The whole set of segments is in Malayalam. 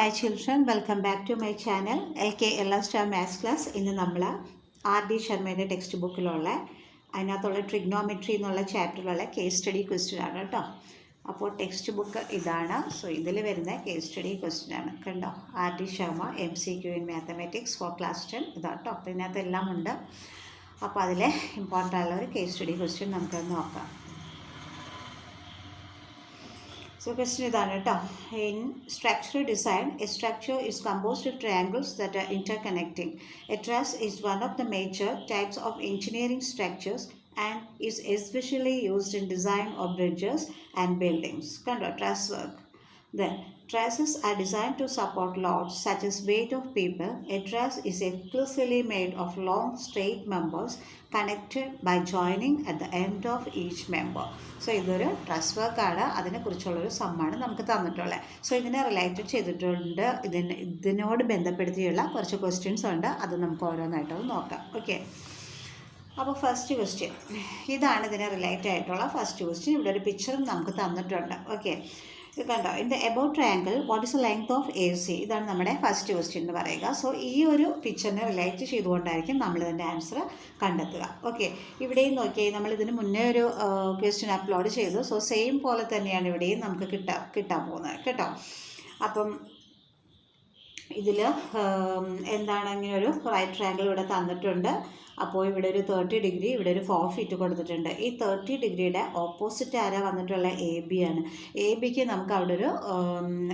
Hi children, welcome back to my channel LK Star Maths Class. ഇന്ന് നമ്മൾ R.D. ശർമ്മയുടെ ടെക്സ്റ്റ് ബുക്കിലുള്ള അതിനകത്തുള്ള ട്രിഗ്നോമെട്രി എന്നുള്ള ചാപ്റ്ററിലുള്ള കേസ് സ്റ്റഡി ക്വസ്റ്റ്യൻ ആണ് കേട്ടോ. അപ്പോൾ ടെക്സ്റ്റ് ബുക്ക് ഇതാണ്. സോ ഇതിൽ വരുന്ന കേസ് സ്റ്റഡി ക്വസ്റ്റ്യൻ ആണ് കണ്ടോ. R.D. Sharma MCQ in Mathematics for Class 10 ഇതാണ് കേട്ടോ. അപ്പോൾ ഇതിനകത്ത് എല്ലാം ഉണ്ട്. അപ്പോൾ അതിലെ ഇമ്പോർട്ടൻ്റ് ആയുള്ള ഒരു കേസ് സ്റ്റഡി ക്വസ്റ്റ്യൻ നമുക്കൊന്ന് നോക്കാം. So question idana ട്ടോ. In structural design, a structure is composed of triangles that are interconnecting. A truss is one of the major types of engineering structures and is especially used in design of bridges and buildings. Kando truss work. Then trusses are designed to support loads such as weight of people. A truss is exclusively made of long straight members connected by joining at the end of each member. So ഇതൊരു ട്രസ് വർക്കാണ്. അതിനെക്കുറിച്ചുള്ളൊരു സമ്മാണ് നമുക്ക് തന്നിട്ടുള്ളത്. സോ ഇതിനെ റിലേറ്റഡ് ചെയ്തിട്ടുണ്ട്. ഇതിനോട് ബന്ധപ്പെടുത്തിയുള്ള കുറച്ച് ക്വസ്റ്റ്യൻസ് ഉണ്ട്. അത് നമുക്ക് ഓരോന്നായിട്ടൊന്ന് നോക്കാം. ഓക്കെ, അപ്പോൾ ഫസ്റ്റ് ക്വസ്റ്റ്യൻ ഇതാണ് ഇതിനെ റിലേറ്റഡ് ആയിട്ടുള്ള ഫസ്റ്റ് ക്വസ്റ്റ്യൻ. ഇവിടെ ഒരു പിക്ചറും നമുക്ക് തന്നിട്ടുണ്ട്. ഓക്കെ, ഇത് കണ്ടോ. In the about triangle what is the length of AC? ഇതാണ് നമ്മുടെ ഫസ്റ്റ് ക്വസ്റ്റ്യൻ എന്ന് പറയുക. സോ ഈ ഒരു പിക്ചറിനെ റിലേറ്റ് ചെയ്തുകൊണ്ടായിരിക്കും നമ്മളിതിൻ്റെ ആൻസർ കണ്ടെത്തുക. ഓക്കെ, ഇവിടെയും നോക്കിയാൽ നമ്മളിതിന് മുന്നേ ഒരു ക്വസ്റ്റ്യൻ അപ്ലോഡ് ചെയ്തു. സോ സെയിം പോലെ തന്നെയാണ് ഇവിടെയും നമുക്ക് കിട്ടാൻ പോകുന്നത് കേട്ടോ. അപ്പം ഇതിൽ എന്താണ്, ഇങ്ങനെ ഒരു റൈറ്റ് ട്രയാങ്കിൾ ഇവിടെ തന്നിട്ടുണ്ട്. അപ്പോൾ ഇവിടെ ഒരു 30 ഡിഗ്രി, ഇവിടെ ഒരു 4 ഫീറ്റ് കൊടുത്തിട്ടുണ്ട്. ഈ 30 ഡിഗ്രിയുടെ ഓപ്പോസിറ്റ് ആരാ വന്നിട്ടുള്ള AB ആണ്. ABക്ക് നമുക്ക് അവിടെ ഒരു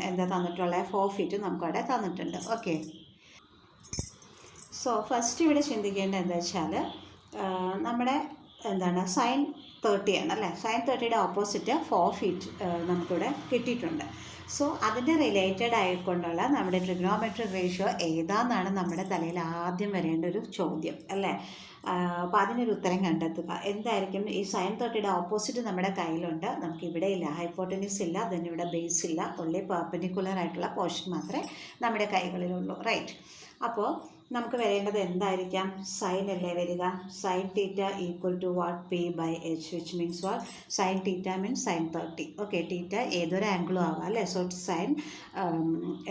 എന്താ തന്നിട്ടുള്ള 4 ഫീറ്റ് നമുക്കവിടെ തന്നിട്ടുണ്ട്. ഓക്കെ, സോ ഫസ്റ്റ് ഇവിടെ ചിന്തിക്കേണ്ടത് എന്താ വെച്ചാൽ നമ്മുടെ എന്താണ് സൈൻ 30 ആണ് അല്ലേ. സൈൻ 30യുടെ ഓപ്പോസിറ്റ് 4 ഫീറ്റ് നമുക്കിവിടെ കിട്ടിയിട്ടുണ്ട്. സോ അതിൻ്റെ റിലേറ്റഡ് ആയിക്കൊണ്ടുള്ള നമ്മുടെ ട്രിഗ്നോമെട്രിക് റേഷ്യോ ഏതാണെന്നാണ് നമ്മുടെ തലയിൽ ആദ്യം വരേണ്ട ഒരു ചോദ്യം അല്ലേ. അപ്പോൾ അതിനൊരു ഉത്തരം കണ്ടെത്തുക. എന്തായിരിക്കും? ഈ സൈൻ 30യുടെ ഓപ്പോസിറ്റ് നമ്മുടെ കയ്യിലുണ്ട്. നമുക്ക് ഇവിടെ ഇല്ല, ഹൈപ്പോട്ടനസ് ഇല്ല, then ഇവിടെ ബേസ് ഇല്ല, ഉള്ളി പെർപെൻഡിക്കുലർ ആയിട്ടുള്ള പോർഷൻ മാത്രമേ നമ്മുടെ കൈകളിലുള്ളൂ. റൈറ്റ്, അപ്പോൾ നമുക്ക് വരേണ്ടത് എന്തായിരിക്കാം? സൈൻ അല്ലേ വരിക. Sine theta equal to what? P/H, which means what? Sine theta means sine 30. Okay, theta ഏതൊരു ആംഗിളും ആവാം അല്ലേ. സോ സൈൻ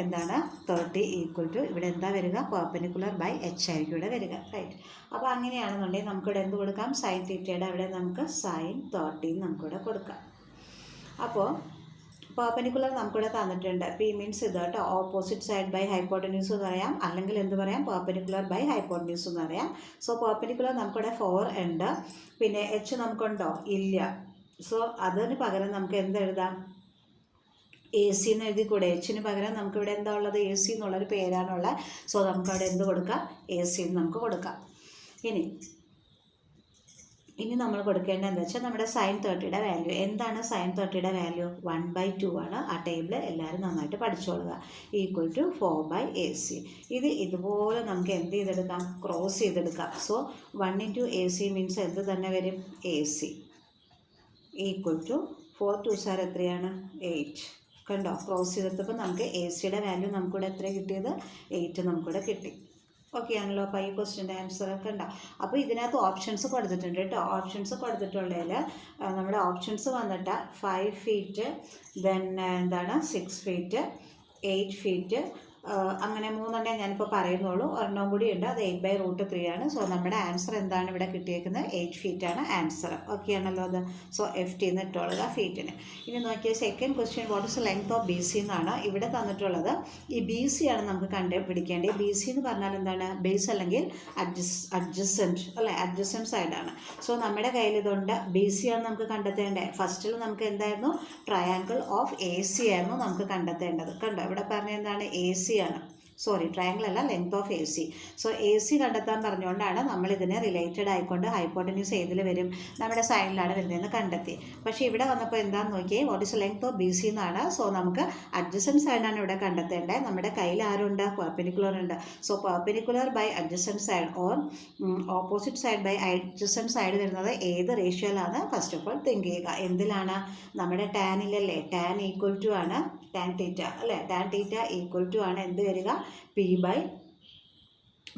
എന്താണ് 30 ഈക്വൽ ടു ഇവിടെ എന്താ വരിക? പെർപെൻഡിക്കുലർ ബൈ H ആയിരിക്കും ഇവിടെ വരിക. റൈറ്റ്, അപ്പോൾ അങ്ങനെയാണെന്നുണ്ടെങ്കിൽ നമുക്കിവിടെ എന്ത് കൊടുക്കാം? സൈൻ തീറ്റയുടെ അവിടെ നമുക്ക് സൈൻ 30 നമുക്കിവിടെ കൊടുക്കാം. അപ്പോൾ പെർപെൻഡിക്കുലർ നമുക്കിവിടെ തന്നിട്ടുണ്ട്. P മീൻസ് ഇത് കേട്ടോ. ഓപ്പോസിറ്റ് സൈഡ് ബൈ ഹൈപ്പോട്ടന്യൂസ് എന്ന് പറയാം, അല്ലെങ്കിൽ എന്ത് പറയാം? പെർപെൻഡിക്കുലർ ബൈ ഹൈപ്പോട്ടന്യൂസ് എന്ന് പറയാം. സോ പെർപെൻഡിക്കുലർ നമുക്കിവിടെ 4 ഉണ്ട്. പിന്നെ H നമുക്കുണ്ടോ? ഇല്ല. സോ അതിന് പകരം നമുക്ക് എന്തെഴുതാം? AC എന്ന് എഴുതിക്കൂടെ? Hന് പകരം നമുക്കിവിടെ എന്താ ഉള്ളത്? AC എന്നുള്ളൊരു പേരാണുള്ളത്. സോ നമുക്കവിടെ എന്ത് കൊടുക്കാം? AC എന്ന് നമുക്ക് കൊടുക്കാം. ഇനി നമ്മൾ കൊടുക്കേണ്ടത് എന്താ വെച്ചാൽ നമ്മുടെ സൈൻ 30യുടെ വാല്യൂ എന്താണ്? സൈൻ 30യുടെ വാല്യൂ 1/2 ആണ്. ആ ടേബിൾ എല്ലാവരും നന്നായിട്ട് പഠിച്ചോളുക. Equal to 4/AC. ഇതുപോലെ നമുക്ക് എന്ത് ചെയ്തെടുക്കാം? ക്രോസ് ചെയ്തെടുക്കാം. സോ 1 × AC മീൻസ് എന്ത് തന്നെ വരും? AC equal to 4 2s are എത്രയാണ്? 8. കണ്ടോ, ക്രോസ് ചെയ്തെടുത്തപ്പോൾ നമുക്ക് ACയുടെ വാല്യൂ നമുക്കിവിടെ എത്ര കിട്ടിയത്? 8 നമുക്കിവിടെ കിട്ടി. ഓക്കെ ആണല്ലോ. അപ്പോൾ ഈ ക്വസ്റ്റ്യൻ്റെ ആൻസർ ഒക്കെ ഉണ്ടാവും. അപ്പോൾ ഇതിനകത്ത് ഓപ്ഷൻസ് കൊടുത്തിട്ടുണ്ട് കേട്ടോ. ഓപ്ഷൻസ് കൊടുത്തിട്ടുള്ളതിൽ നമ്മുടെ ഓപ്ഷൻസ് വന്നിട്ട് 5 ഫീറ്റ്, ദെൻ എന്താണ് 6 ഫീറ്റ്, 8 ഫീറ്റ്, അങ്ങനെ 3 ഞാനിപ്പോൾ പറയുന്നുള്ളൂ. ഒരെണ്ണം കൂടി ഉണ്ട്, അത് 8/√3 ആണ്. സോ നമ്മുടെ ആൻസർ എന്താണ് ഇവിടെ കിട്ടിയേക്കുന്നത്? 8 ഫീറ്റാണ് ആൻസർ. ഓക്കെ ആണല്ലോ അത്. സോ FT എന്ന് ഇട്ടുള്ളത് ഫീറ്റിന്. ഇനി നോക്കിയാൽ second question what is length of BC എന്നാണ് ഇവിടെ തന്നിട്ടുള്ളത്. ഈ BC ആണ് നമുക്ക് കണ്ടുപിടിക്കേണ്ടത്. BC എന്ന് പറഞ്ഞാൽ എന്താണ്? ബേസ് അല്ലെങ്കിൽ അഡ്ജസൻറ്റ് അല്ലേ. അഡ്ജസൻറ്റ് സൈഡാണ്. സോ നമ്മുടെ കയ്യിൽ ഇതുണ്ട്. BC ആണ് നമുക്ക് കണ്ടെത്തേണ്ടത്. ഫസ്റ്റിൽ നമുക്ക് എന്തായിരുന്നു? ട്രയാങ്കിൾ ഓഫ് AC ആയിരുന്നു നമുക്ക് കണ്ടെത്തേണ്ടത്. കണ്ടോ, ഇവിടെ പറഞ്ഞ എന്താണ്? AC ആണ്. സോറി, ട്രയാങ്കിൾ അല്ല, length of AC. So AC കണ്ടെത്താൻ പറഞ്ഞുകൊണ്ടാണ് നമ്മളിതിനെ റിലേറ്റഡ് ആയിക്കൊണ്ട് ഹൈപ്പോട്ടന്യൂസ് ഏതിൽ വരും? നമ്മുടെ സൈഡിലാണ് വരുന്നതെന്ന് കണ്ടെത്തി. പക്ഷേ ഇവിടെ വന്നപ്പോൾ എന്താണെന്ന് നോക്കിയേ, what is length of BC എന്നാണ്. സോ നമുക്ക് അഡ്ജസൻറ്റ് സൈഡാണ് ഇവിടെ കണ്ടെത്തേണ്ടത്. നമ്മുടെ കയ്യിൽ ആരുണ്ട്? പെർപെൻഡിക്കുലർ ഉണ്ട്. So perpendicular by adjacent side or opposite side by adjacent side വരുന്നത് ഏത് റേഷ്യോയിലാണ്? ഫസ്റ്റ് ഓഫ് ഓൾ തിങ്ക് ചെയ്യുക. എന്തിലാണ്? നമ്മുടെ ടാനിലല്ലേ. ടാൻ ഈക്വൽ ടു ആണ് ടാൻ തീറ്റ അല്ലേ. ടാൻ തീറ്റ ഈക്വൽ ടു ആണ് എന്ത് വരിക? P/H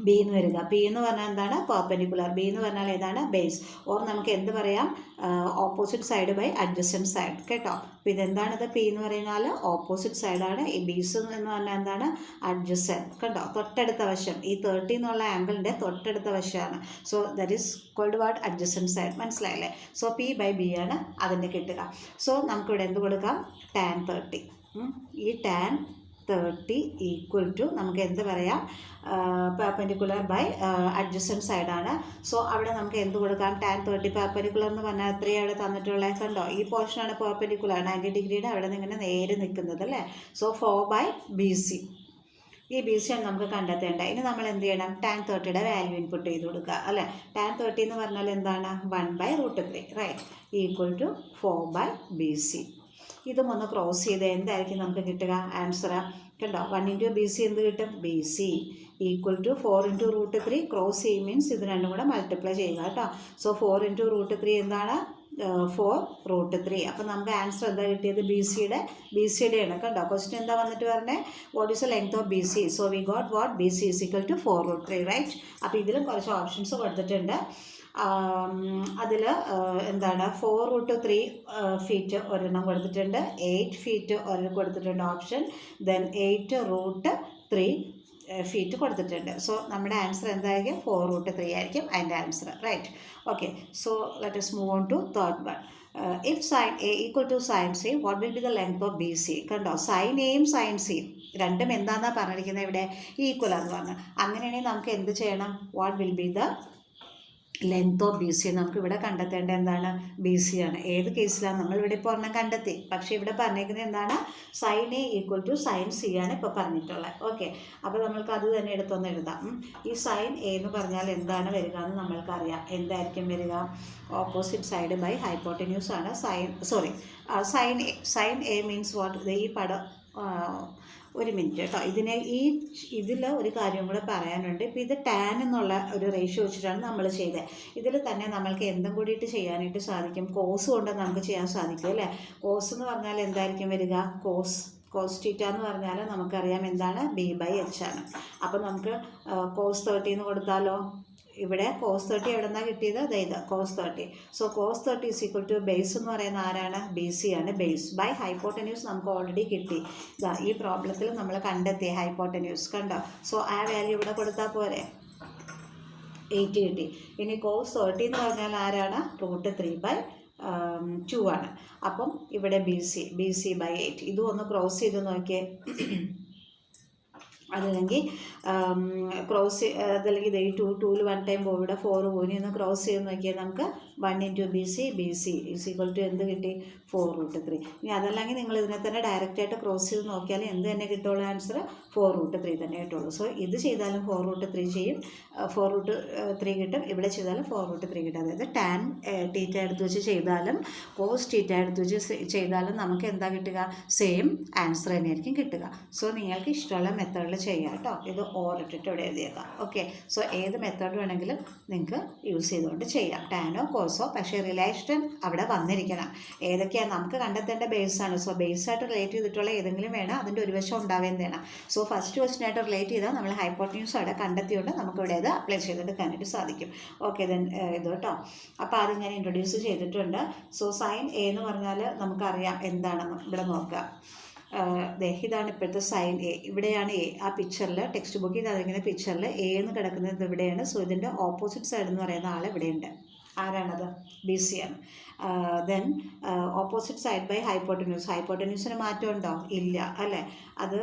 ബി എന്ന് വരിക. പി എന്ന് പറഞ്ഞാൽ എന്താണ്? പെർപെൻഡിക്കുലർ. ബി എന്ന് പറഞ്ഞാൽ ഏതാണ്? ബേസ്. ഓർ നമുക്ക് എന്ത് പറയാം? Opposite side by adjacent side. കേട്ടോ. അപ്പോൾ ഇതെന്താണിത്? പി എന്ന് പറയുന്നാൽ ഓപ്പോസിറ്റ് സൈഡാണ്. ഈ ബീസ് എന്ന് പറഞ്ഞാൽ എന്താണ്? അഡ്ജസൻറ്റ്. കണ്ടോ, തൊട്ടടുത്ത വശം. ഈ 30 എന്നുള്ള ആംഗിളിൻ്റെ തൊട്ടടുത്ത വശമാണ്. So that is called what? Adjacent side. മനസ്സിലായില്ലേ? സോ പി ബൈ ബി ആണ് അതിൻ്റെ കിട്ടുക. സോ നമുക്കിവിടെ എന്ത് കൊടുക്കാം? tan 30. ഈ tan 30 ഈക്വൽ ടു നമുക്ക് എന്ത് പറയാം? പെർപെൻഡിക്കുലർ ബൈ അഡ്ജസൻറ്റ് സൈഡാണ്. സോ അവിടെ നമുക്ക് എന്ത് കൊടുക്കാം? tan 30 പെർപെൻഡിക്കുലർ എന്ന് പറഞ്ഞാൽ എത്രയാണ് അവിടെ തന്നിട്ടുള്ളത്? കണ്ടോ, ഈ പോർഷനാണ് പെർപെൻഡിക്കുലർ 90 ഡിഗ്രിയുടെ അവിടെ നിന്ന് ഇങ്ങനെ നേരെ നിൽക്കുന്നത് അല്ലേ. So 4/BC. ഈ ബി സി ആണ് നമുക്ക് കണ്ടെത്തേണ്ടത്. ഇനി നമ്മൾ എന്ത് ചെയ്യണം? tan 30യുടെ വാല്യൂ ഇൻപുട്ട് ചെയ്ത് കൊടുക്കുക അല്ലേ. tan 30 എന്ന് പറഞ്ഞാൽ എന്താണ്? 1/√3 റൈറ്റ് ഈക്വൽ ടു 4/BC. ഇതും ഒന്ന് ക്രോസ് ചെയ്ത് എന്തായിരിക്കും നമുക്ക് കിട്ടുക? ആൻസർ കണ്ടോ, 1 × BC എന്ത് കിട്ടും? BC equal to 4 × √3. ക്രോസ് ചെയ്യും മീൻസ് ഇത് രണ്ടും കൂടെ മൾട്ടിപ്ലൈ ചെയ്യുക കേട്ടോ. സോ 4 × √3 എന്താണ്? 4√3. അപ്പോൾ നമുക്ക് ആൻസർ എന്താ കിട്ടിയത്? ബി സിയുടെ ആണ്. കണ്ടോ, ക്വസ്റ്റ്യൻ എന്താ വന്നിട്ട് പറഞ്ഞേ? What is the length of BC? So we got what? BC is equal to 4√3 right. അപ്പോൾ ഇതിലും കുറച്ച് ഓപ്ഷൻസ് കൊടുത്തിട്ടുണ്ട്. അതിൽ എന്താണ്? 4√3 ഫീറ്റ് ഒരെണ്ണം കൊടുത്തിട്ടുണ്ട്, 8 ഫീറ്റ് ഒരെണ്ണം കൊടുത്തിട്ടുണ്ട് ഓപ്ഷൻ, ദെൻ 8√3 ഫീറ്റ് കൊടുത്തിട്ടുണ്ട്. സോ നമ്മുടെ ആൻസർ എന്തായിരിക്കും? 4√3 ആയിരിക്കും അതിൻ്റെ answer right. Okay, so let us move on to third one. If sin A equal to sin C, what will be the length of BC? കണ്ടോ, sin Aയും sin Cയും രണ്ടും എന്താണെന്നാണ് പറഞ്ഞിരിക്കുന്നത് ഇവിടെ? ഈക്വൽ ആണെന്ന് പറഞ്ഞു. അങ്ങനെയാണെങ്കിൽ നമുക്ക് എന്ത് ചെയ്യണം? What will be the length of BC? നമുക്ക് ഇവിടെ കണ്ടെത്തേണ്ടത് എന്താണ്? BC ആണ്. ഏത് കേസിലാണ്? നമ്മളിവിടെ ഇപ്പോൾ ഒരെണ്ണം കണ്ടെത്തി, പക്ഷേ ഇവിടെ പറഞ്ഞിരിക്കുന്നത് എന്താണ്? sin A equal to sin C ആണ് ഇപ്പോൾ പറഞ്ഞിട്ടുള്ളത്. ഓക്കെ, അപ്പോൾ നമ്മൾക്ക് അത് തന്നെ എടുത്തൊന്ന് എഴുതാം. ഈ sin A എന്ന് പറഞ്ഞാൽ എന്താണ് വരിക എന്ന് നമ്മൾക്കറിയാം. എന്തായിരിക്കും വരിക? ഓപ്പോസിറ്റ് സൈഡ് ബൈ ഹൈപ്പോട്ടന്യൂസ് ആണ്. sin A means what? ഈ പടം ഒരു മിനിറ്റ് കേട്ടോ, ഇതിൽ ഒരു കാര്യം കൂടെ പറയാനുണ്ട്. ഇപ്പോൾ ഇത് tan എന്നുള്ള ഒരു റേഷ്യോ വെച്ചിട്ടാണ് നമ്മൾ ചെയ്തത്. ഇതിൽ തന്നെ നമ്മൾക്ക് എന്തും കൂടിയിട്ട് ചെയ്യാനായിട്ട് സാധിക്കും? കോസ് കൊണ്ട് നമുക്ക് ചെയ്യാൻ സാധിക്കും അല്ലേ. കോസ് എന്ന് പറഞ്ഞാൽ എന്തായിരിക്കും വരിക? കോസ് തീറ്റ എന്ന് പറഞ്ഞാൽ നമുക്കറിയാം എന്താണ്? B/H ആണ്. അപ്പോൾ നമുക്ക് cos 30 എന്ന് കൊടുത്താലോ? ഇവിടെ cos 30 എവിടെ നിന്നാണ് കിട്ടിയത്? അതായത് cos 30. So cos 30 is equal to base എന്ന് പറയുന്ന ആരാണ്? BC ആണ്. ബേസ് ബൈ ഹൈപ്പോട്ടന്യൂസ് നമുക്ക് ഓൾറെഡി കിട്ടി. ഈ പ്രോബ്ലത്തിൽ നമ്മൾ കണ്ടെത്തി ഹൈപ്പോട്ടന്യൂസ്. കണ്ടോ, സോ ആ വാല്യൂ ഇവിടെ കൊടുത്താൽ പോരെ? 8 കിട്ടി. ഇനി cos 30 എന്ന് പറഞ്ഞാൽ ആരാണ്? √3/2 ആണ്. അപ്പം ഇവിടെ BC/8. ഇതും ഒന്ന് ക്രോസ് ചെയ്ത് നോക്കിയേ. അതല്ലെങ്കിൽ അതല്ലെങ്കിൽ ഇത് 2 1 ടൈം പോകും, ഇവിടെ 4 പോകും. ഒന്ന് ക്രോസ് ചെയ്ത് നോക്കിയാൽ നമുക്ക് 1 × BC ഈസ് ഈക്വൽ ടു എന്ത് കിട്ടി? 4√3. ഇനി അതല്ലെങ്കിൽ നിങ്ങൾ ഇതിനെ തന്നെ ഡയറക്റ്റായിട്ട് ക്രോസ് ചെയ്ത് നോക്കിയാൽ എന്ത് തന്നെ കിട്ടുള്ളൂ? ആൻസർ 4√3 തന്നെ കിട്ടുള്ളൂ. സോ ഇത് ചെയ്താലും 4√3 ചെയ്യും, 4√3 കിട്ടും. ഇവിടെ ചെയ്താലും 4√3 കിട്ടും. അതായത് tan തീറ്റ എടുത്ത് വെച്ച് ചെയ്താലും cos തീറ്റ എടുത്ത് വെച്ച് ചെയ്താലും നമുക്ക് എന്താ കിട്ടുക? സെയിം ആൻസർ തന്നെയായിരിക്കും കിട്ടുക. സോ നിങ്ങൾക്ക് ഇഷ്ടമുള്ള മെത്തേഡിൽ ചെയ്യാം കേട്ടോ. ഇത് ഓറിട്ടിട്ട് ഇവിടെ എഴുതിയേക്കാം. ഓക്കെ, സോ ഏത് മെത്തേഡ് വേണമെങ്കിലും നിങ്ങൾക്ക് യൂസ് ചെയ്തുകൊണ്ട് ചെയ്യാം, ടാനോ കോസോ. പക്ഷേ റിലേഷൻ അവിടെ വന്നിരിക്കണം. ഏതൊക്കെയാണ് നമുക്ക് കണ്ടെത്തേണ്ട ബേസാണ്. സോ ബേസായിട്ട് റിലേറ്റ് ചെയ്തിട്ടുള്ള ഏതെങ്കിലും വേണം, അതിൻ്റെ ഒരു വശം ഉണ്ടാവുകയും വേണം. സോ ഫസ്റ്റ് ക്വസ്റ്റിനായിട്ട് റിലേറ്റ് ചെയ്താൽ നമ്മൾ ഹൈപ്പോട്ടന്യൂസ് അവിടെ കണ്ടെത്തിയോണ്ട് നമുക്കിവിടെ ഇത് അപ്ലൈ ചെയ്തെടുക്കാനായിട്ട് സാധിക്കും. ഓക്കെ, ദെൻ ഇത് കേട്ടോ. അപ്പോൾ ആദ്യം ഞാൻ ഇൻട്രൊഡ്യൂസ് ചെയ്തിട്ടുണ്ട്. സോ sin A എന്ന് പറഞ്ഞാൽ നമുക്കറിയാം എന്താണെന്ന്. ഇവിടെ നോക്കുക, ഇതാണ് ഇപ്പോഴത്തെ sin A. ഇവിടെയാണ് A. ആ പിക്ചറിൽ ടെക്സ്റ്റ് ബുക്കിൽ തന്നിരിക്കുന്ന പിക്ചറിൽ A എന്ന് കിടക്കുന്നത് ഇവിടെയാണ്. സോ ഇതിൻ്റെ ഓപ്പോസിറ്റ് സൈഡ് എന്ന് പറയുന്ന ആൾ ഇവിടെയുണ്ട്. ആരാണത്? BC ആണ്. ദെൻ ഓപ്പോസിറ്റ് സൈഡ് ബൈ ഹൈപ്പോട്ടന്യൂസിന് മാറ്റമുണ്ടോ? ഇല്ല അല്ലേ. അത്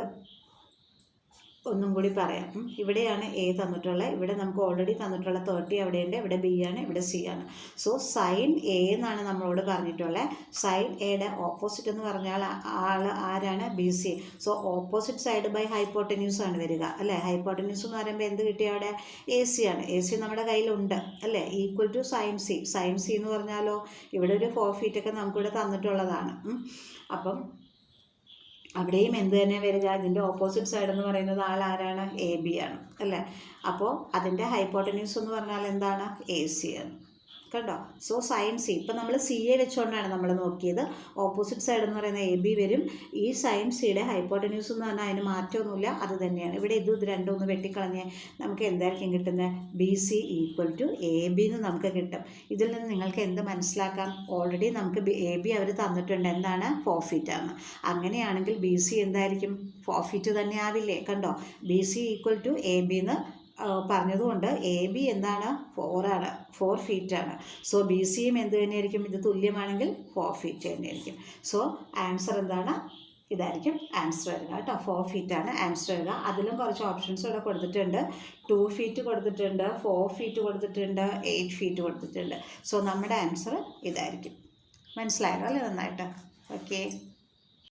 ഒന്നും കൂടി പറയാം. ഇവിടെയാണ് A തന്നിട്ടുള്ളത്. ഇവിടെ നമുക്ക് ഓൾറെഡി തന്നിട്ടുള്ള 30 അവിടെയുണ്ട്. ഇവിടെ B ആണ്, ഇവിടെ C ആണ്. സോ sin A എന്നാണ് നമ്മളോട് പറഞ്ഞിട്ടുള്ളത്. sin Aയുടെ ഓപ്പോസിറ്റ് എന്ന് പറഞ്ഞാൽ ആൾ ആരാണ്? BC. So opposite side by hypotenuse ആണ് വരിക അല്ലേ. ഹൈപ്പോട്ടന്യൂസ് എന്ന് പറയുമ്പോൾ എന്ത് കിട്ടിയ അവിടെ? AC ആണ്. AC നമ്മുടെ കയ്യിലുണ്ട് അല്ലേ. Equal to sin C. sin C എന്ന് പറഞ്ഞാലോ ഇവിടെ ഒരു 4 ഫീറ്റൊക്കെ നമുക്കിവിടെ തന്നിട്ടുള്ളതാണ്. അപ്പം അവിടെയും എന്ത് തന്നെ വരിക? ഇതിൻ്റെ ഓപ്പോസിറ്റ് സൈഡ് എന്ന് പറയുന്നത് ആൾ ആരാണ്? AB ആണ് അല്ലേ. അപ്പോൾ അതിൻ്റെ ഹൈപ്പോട്ടന്യൂസ് എന്ന് പറഞ്ഞാൽ എന്താണ്? AC ആണ്. കണ്ടോ. സോ സൈൻ സി, ഇപ്പം നമ്മൾ സി എ വെച്ചുകൊണ്ടാണ് നമ്മൾ നോക്കിയത്. ഓപ്പോസിറ്റ് സൈഡ് എന്ന് പറയുന്നത് എ ബി വരും. ഈ സൈൻ സിയുടെ ഹൈപ്പോട്ടന്യൂസ് എന്ന് പറഞ്ഞാൽ അതിന് മാറ്റമൊന്നുമില്ല, അത് തന്നെയാണ്. ഇവിടെ ഇത് രണ്ടും ഒന്ന് വെട്ടിക്കളഞ്ഞ് നമുക്ക് എന്തായിരിക്കും കിട്ടുന്നത്? B C equal to A B എന്ന് നമുക്ക് കിട്ടും. ഇതിൽ നിന്ന് നിങ്ങൾക്ക് എന്ത് മനസ്സിലാക്കാം? ഓൾറെഡി നമുക്ക് എ ബി അവർ തന്നിട്ടുണ്ട്, എന്താണ്? 4 ഫീറ്റ് ആണ്. അങ്ങനെയാണെങ്കിൽ ബി സി എന്തായിരിക്കും? 4 ഫീറ്റ് തന്നെ ആവില്ലേ? കണ്ടോ, B C equal to A B എന്ന് പറഞ്ഞതുകൊണ്ട് എ ബി എന്താണ്? 4 ആണ്, 4 ഫീറ്റ് ആണ്. സോ ബി സിയും എന്ത് തന്നെയായിരിക്കും? ഇത് തുല്യമാണെങ്കിൽ 4 ഫീറ്റ് തന്നെയായിരിക്കും. സോ ആൻസർ എന്താണ്? ഇതായിരിക്കും ആൻസർ വരിക കേട്ടോ. 4 ഫീറ്റ് ആണ് ആൻസർ വരിക. അതിലും കുറച്ച് ഓപ്ഷൻസ് ഇവിടെ കൊടുത്തിട്ടുണ്ട്. 2 ഫീറ്റ് കൊടുത്തിട്ടുണ്ട്, 4 ഫീറ്റ് കൊടുത്തിട്ടുണ്ട്, 8 ഫീറ്റ് കൊടുത്തിട്ടുണ്ട്. സോ നമ്മുടെ ആൻസർ ഇതായിരിക്കും. മനസ്സിലായല്ലോ അല്ലേ? നന്നായിട്ട്. ഓക്കെ.